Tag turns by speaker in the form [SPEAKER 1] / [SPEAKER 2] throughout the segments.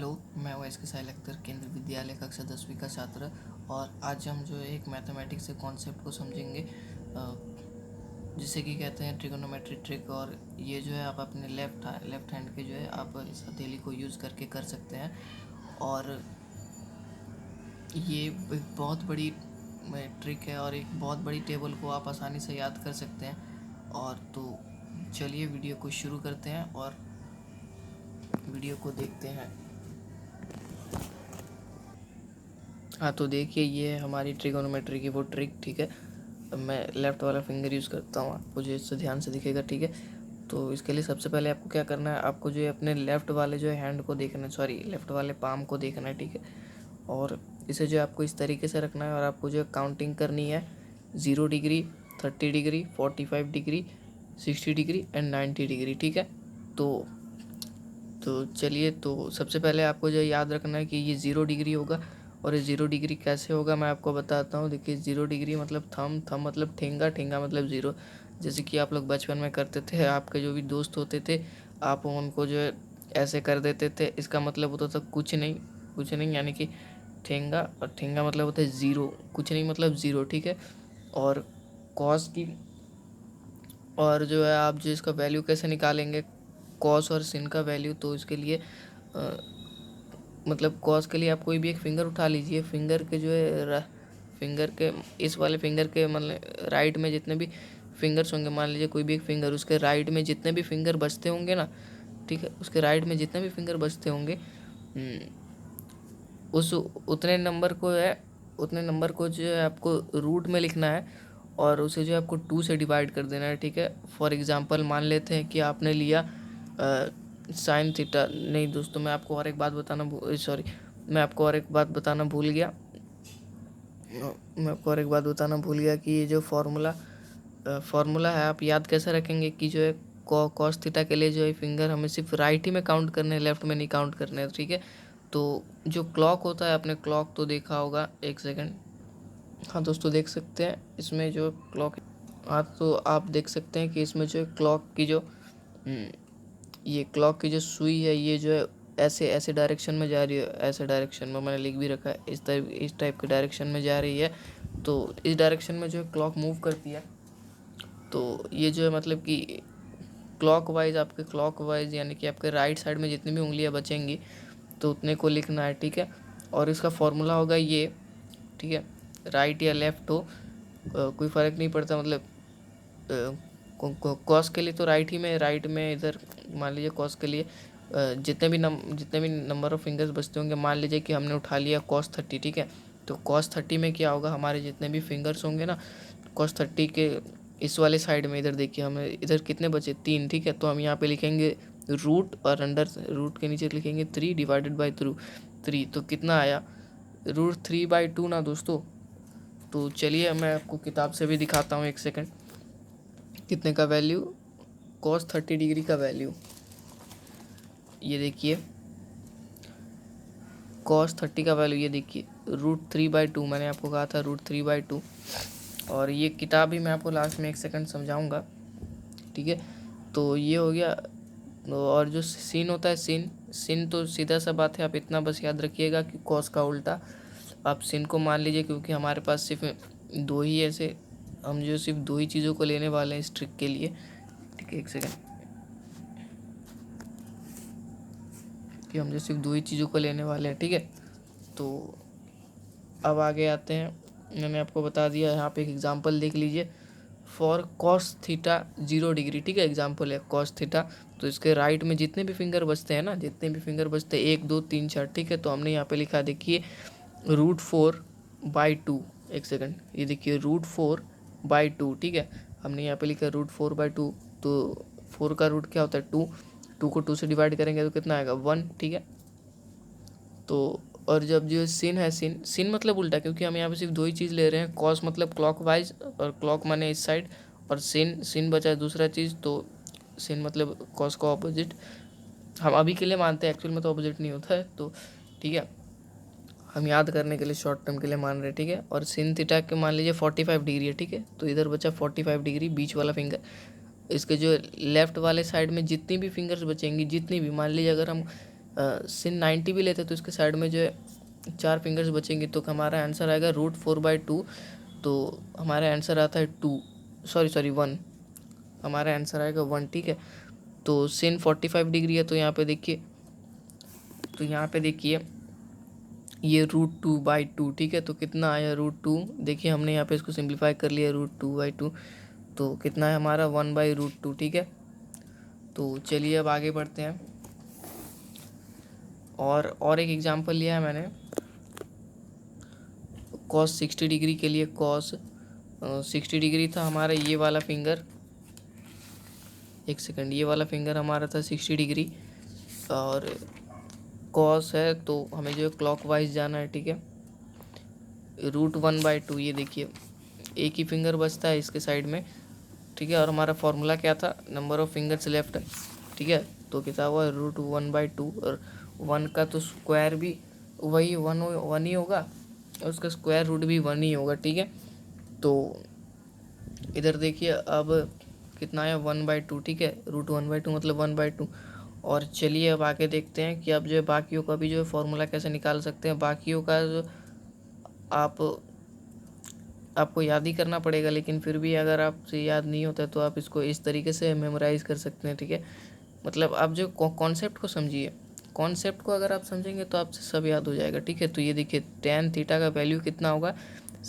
[SPEAKER 1] Hello, मैं OS के साहिल अख्तर केंद्र विद्यालय कक्षा 10वीं का छात्र। और आज हम जो है एक मैथमेटिक्स के कॉन्सेप्ट को समझेंगे, जिसे कि कहते हैं ट्रिगोनोमेट्री ट्रिक। और ये जो है आप अपने लेफ्ट हैंड के जो है आप इस हथेली को यूज़ करके कर सकते हैं। और ये एक बहुत बड़ी ट्रिक है और एक बहुत बड़ी टेबल को आप आसानी से याद कर सकते हैं। और तो चलिए वीडियो को शुरू करते हैं और वीडियो को देखते हैं। हाँ, तो देखिए ये है हमारी ट्रिगोनोमेट्री की वो ट्रिक। ठीक है, मैं लेफ़्ट वाला फिंगर यूज़ करता हूँ, आपको जो इससे ध्यान से दिखेगा। ठीक है, तो इसके लिए सबसे पहले आपको क्या करना है, आपको जो है अपने लेफ़्ट वाले जो है हैंड को देखना है, लेफ़्ट वाले पाम को देखना है। ठीक है, और इसे जो है आपको इस तरीके से रखना है और आपको जो है काउंटिंग करनी है 0 degree, 30 degree, 45 degree, 60 degree and 90 degree. ठीक है, तो चलिए, तो सबसे पहले आपको जो है याद रखना है कि ये 0 डिग्री होगा। और ये 0 डिग्री कैसे होगा मैं आपको बताता हूँ। देखिए 0 डिग्री मतलब थम मतलब ठेंगा, ठेंगा मतलब 0। जैसे कि आप लोग बचपन में करते थे, आपके जो भी दोस्त होते थे आप उनको जो है ऐसे कर देते थे। इसका मतलब होता था कुछ नहीं, कुछ नहीं, यानी कि ठेंगा, और ठेंगा मतलब होता है 0, कुछ नहीं मतलब 0। ठीक है, और कॉस की, और जो है आप जो इसका वैल्यू कैसे निकालेंगे, कॉस और सिन का वैल्यू, तो इसके लिए मतलब कॉस के लिए आप कोई भी एक फिंगर उठा लीजिए। फिंगर के जो है फिंगर के इस वाले फिंगर के मतलब राइट में जितने भी फिंगर्स होंगे, मान लीजिए कोई भी एक फिंगर, उसके राइट में जितने भी फिंगर बचते होंगे ना, ठीक है, उसके राइट में जितने भी फिंगर बचते होंगे, उस उतने नंबर को है, उतने नंबर को जो है आपको रूट में लिखना है और उसे जो है आपको 2 से डिवाइड कर देना है। ठीक है, फॉर एग्जांपल मान लेते हैं कि आपने लिया साइन थीटा। नहीं दोस्तों, मैं आपको और एक बात बताना भूल गया। मैं आपको और एक बात बताना भूल गया कि ये जो फार्मूला है आप याद कैसे रखेंगे कि जो है कॉस थीटा के लिए जो है फिंगर हमें सिर्फ राइट ही में काउंट करने हैं, लेफ्ट में नहीं काउंट करने हैं। ठीक है, तो जो क्लॉक होता है, आपने क्लॉक तो देखा होगा, एक सेकंड। हाँ दोस्तों, देख सकते हैं इसमें जो क्लॉक, हाँ तो आप देख सकते हैं कि इसमें जो क्लॉक की जो ये क्लॉक की जो सुई है, ये जो है ऐसे ऐसे डायरेक्शन में जा रही है। ऐसे डायरेक्शन में मैंने लिख भी रखा है, इस टाइप के डायरेक्शन में जा रही है। तो इस डायरेक्शन में जो है क्लॉक मूव करती है। तो ये जो है मतलब कि क्लॉक वाइज यानी कि आपके राइट साइड में जितनी भी उंगलियां बचेंगी तो उतने को लिखना है। ठीक है, और इसका फॉर्मूला होगा ये। ठीक है, राइट या लेफ्ट हो, कोई फ़र्क नहीं पड़ता। मतलब कॉस के लिए तो राइट में इधर मान लीजिए कॉस के लिए जितने भी नंबर ऑफ फिंगर्स बचते होंगे, मान लीजिए कि हमने उठा लिया cos 30। ठीक है, तो cos 30 में क्या होगा, हमारे जितने भी फिंगर्स होंगे ना cos 30 के इस वाले साइड में, इधर देखिए हमें इधर कितने बचे, 3। ठीक है, तो हम यहाँ पे लिखेंगे रूट और अंडर रूट के नीचे लिखेंगे 3 डिवाइडेड बाई 3। तो कितना आया, √3/2 ना दोस्तों। तो चलिए मैं आपको किताब से भी दिखाता हूँ, एक सेकंड। कितने का वैल्यू, cos 30 डिग्री का वैल्यू, ये देखिए cos 30 का वैल्यू, ये देखिए √3/2। मैंने आपको कहा था √3/2। और ये किताब भी मैं आपको लास्ट में एक सेकंड समझाऊंगा। ठीक है, तो ये हो गया। और जो sin होता है, sin तो सीधा सा बात है, आप इतना बस याद रखिएगा कि cos का उल्टा। आप sin को मान लीजिए, क्योंकि हमारे पास सिर्फ दो ही ऐसे, हम जो सिर्फ दो ही चीज़ों को लेने वाले हैं इस ट्रिक के लिए। ठीक है, एक सेकंड, कि हम जो सिर्फ दो ही चीज़ों को लेने वाले हैं। ठीक है, तो अब आगे आते हैं। मैंने आपको बता दिया, यहाँ पे एक एग्जांपल देख लीजिए, फॉर cos थीटा 0 डिग्री। ठीक है, एग्जांपल है cos थीटा। तो इसके राइट में जितने भी फिंगर बचते हैं ना, जितने भी फिंगर बचते हैं 1 2 3 4। ठीक है, तो हमने यहाँ पे लिखा, देखिए √4/2। एक सेकंड, ये देखिए √4/2। ठीक है, हमने यहाँ पे लिखा √4/2। तो 4 का रूट क्या होता है, 2। 2 को 2 से डिवाइड करेंगे तो कितना आएगा, 1। ठीक है, तो और जब जो सिन है, सिन मतलब उल्टा, क्योंकि हम यहाँ पे सिर्फ दो ही चीज़ ले रहे हैं। कॉस मतलब क्लॉकवाइज, और क्लॉक माने इस साइड, और सिन बचा दूसरा चीज़, तो सिन मतलब कॉस का ऑपोजिट। हम अभी के लिए मानते हैं, एक्चुअल में तो ऑपोजिट नहीं होता है। तो ठीक है, हम याद करने के लिए शॉर्ट टर्म के लिए मान रहे हैं। ठीक है, और सिन थीटा के मान लीजिए 45 डिग्री है। ठीक है, तो इधर बचा 45 डिग्री, बीच वाला फिंगर। इसके जो लेफ्ट वाले साइड में जितनी भी फिंगर्स बचेंगी, जितनी भी, मान लीजिए अगर हम sin 90 भी लेते तो इसके साइड में जो है 4 फिंगर्स बचेंगे, तो हमारा आंसर आएगा √4/2। तो हमारा आंसर आता है 2, सॉरी 1, हमारा आंसर आएगा 1, ठीक है। तो sin 45 डिग्री है, तो यहाँ पे देखिए, ये √2/2, ठीक है। तो कितना आया √2, देखिए हमने यहाँ पे इसको सिंप्लीफाई कर लिया √2/2, तो कितना है हमारा 1/√2, ठीक है। तो चलिए अब आगे बढ़ते हैं। और एक एग्जांपल लिया है मैंने cos 60 डिग्री के लिए। cos 60 डिग्री था हमारा ये वाला फिंगर, एक सेकंड, ये वाला फिंगर हमारा था 60 डिग्री, और cos है तो हमें जो है क्लॉकवाइज जाना है, ठीक है। √1/2, ये देखिए एक ही फिंगर बचता है इसके साइड में, ठीक है। और हमारा फॉर्मूला क्या था, नंबर ऑफ फिंगर्स लेफ्ट, ठीक है। तो कितना हुआ √1/2, और 1 का तो स्क्वायर भी वही 1 ही होगा, और उसका स्क्वायर रूट भी 1 ही होगा, ठीक है। तो इधर देखिए अब कितना आया 1/2, ठीक है। √1/2 मतलब 1/2। और चलिए अब आगे देखते हैं कि अब जो है बाकियों का भी जो है फॉर्मूला कैसे निकाल सकते हैं। बाकियों का जो आपको याद ही करना पड़ेगा, लेकिन फिर भी अगर आपसे याद नहीं होता है तो आप इसको इस तरीके से मेमोराइज़ कर सकते हैं, ठीक है। मतलब आप जो कॉन्सेप्ट को समझिए, कॉन्सेप्ट को अगर आप समझेंगे तो आपसे सब याद हो जाएगा, ठीक है। तो ये देखिए tan थीटा का वैल्यू कितना होगा,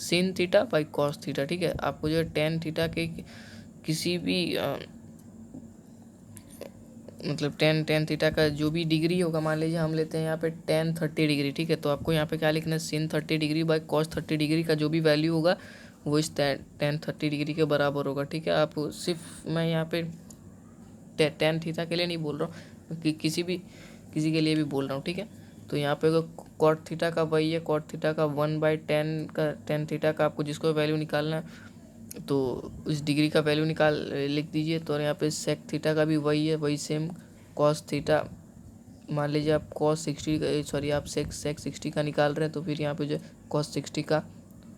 [SPEAKER 1] sin theta by cos theta, ठीक है। आपको जो है tan थीटा के किसी भी मतलब tan थीटा का जो भी डिग्री होगा, मान लीजिए हम लेते हैं यहाँ पे tan 30 डिग्री, ठीक है। तो आपको यहाँ पे क्या लिखना है, sin 30 degree by cos 30 degree का जो भी वैल्यू होगा वो इस tan 30 डिग्री के बराबर होगा, ठीक है। आप सिर्फ, मैं यहाँ पे tan थीटा के लिए नहीं बोल रहा हूँ कि किसी के लिए भी बोल रहा हूँ, ठीक है। तो यहाँ पे cot थीटा का वही है, cot थीटा का 1/10 का tan थीटा का आपको जिसको वैल्यू निकालना है तो उस डिग्री का वैल्यू लिख दीजिए। तो यहाँ पे sec थीटा का भी वही है, वही सेम cos थीटा, मान लीजिए आप cos 60 सॉरी आप sec 60 का निकाल रहे हैं, तो फिर यहाँ पे जो cos 60 का,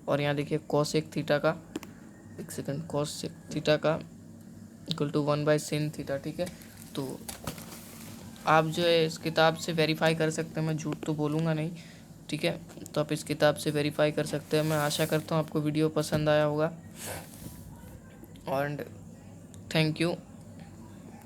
[SPEAKER 1] और यहाँ देखिए cosec थीटा का, एक सेकंड, cosec थीटा का इक्वल टू 1/sin थीटा, ठीक है। तो आप जो है इस किताब से वेरीफाई कर सकते हैं, मैं झूठ तो बोलूँगा नहीं, ठीक है। तो आप इस किताब से वेरीफाई कर सकते हैं। मैं आशा करता हूँ आपको वीडियो पसंद आया होगा, और थैंक यू।